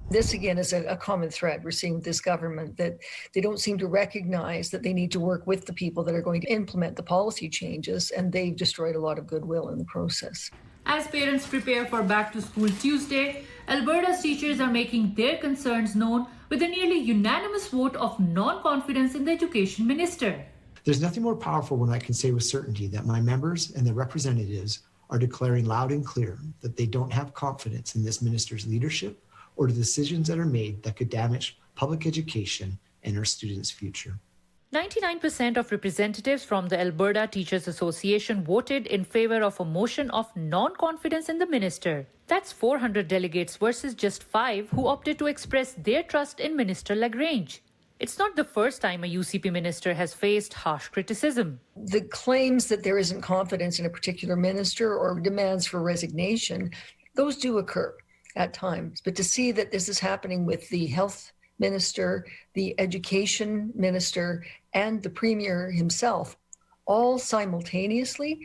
This, again, is a common thread we're seeing with this government, that they don't seem to recognize that they need to work with the people that are going to implement the policy changes, and they've destroyed a lot of goodwill in the process. As parents prepare for Back to School Tuesday, Alberta's teachers are making their concerns known with a nearly unanimous vote of non-confidence in the Education Minister. There's nothing more powerful when I can say with certainty that my members and their representatives are declaring loud and clear that they don't have confidence in this minister's leadership or the decisions that are made that could damage public education and our students' future. 99% of representatives from the Alberta Teachers Association voted in favor of a motion of non-confidence in the minister. That's 400 delegates versus just 5 who opted to express their trust in Minister LaGrange. It's not the first time a UCP minister has faced harsh criticism. The claims that there isn't confidence in a particular minister or demands for resignation, those do occur at times. But to see that this is happening with the health minister, the education minister, and the premier himself, all simultaneously,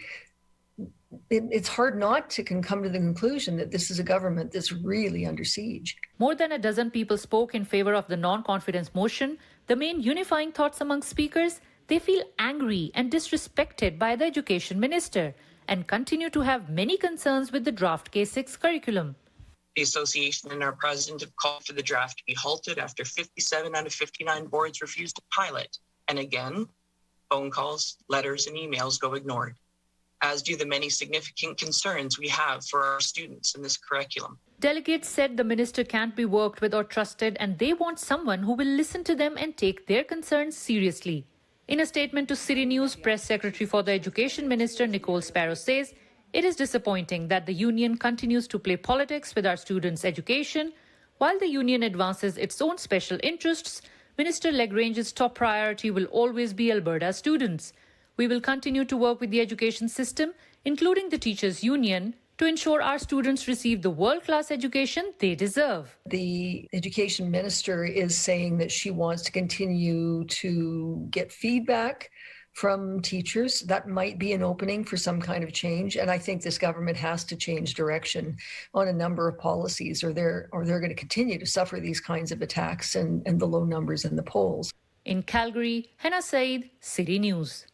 it's hard not to come to the conclusion that this is a government that's really under siege. More than a dozen people spoke in favor of the non-confidence motion. The main unifying thoughts among speakers: they feel angry and disrespected by the education minister and continue to have many concerns with the draft K6 curriculum. The association and our president have called for the draft to be halted after 57 out of 59 boards refused to pilot. And again, phone calls, letters, and emails go ignored, as do the many significant concerns we have for our students in this curriculum. Delegates said the minister can't be worked with or trusted, and they want someone who will listen to them and take their concerns seriously. In a statement to City News, Press Secretary for the Education Minister Nicole Sparrow says, "It is disappointing that the union continues to play politics with our students' education. While the union advances its own special interests, Minister LaGrange's top priority will always be Alberta students. We will continue to work with the education system, including the teachers' union, to ensure our students receive the world-class education they deserve." The education minister is saying that she wants to continue to get feedback from teachers. That might be an opening for some kind of change. And I think this government has to change direction on a number of policies, or they're going to continue to suffer these kinds of attacks and the low numbers in the polls. In Calgary, Hannah Said, City News.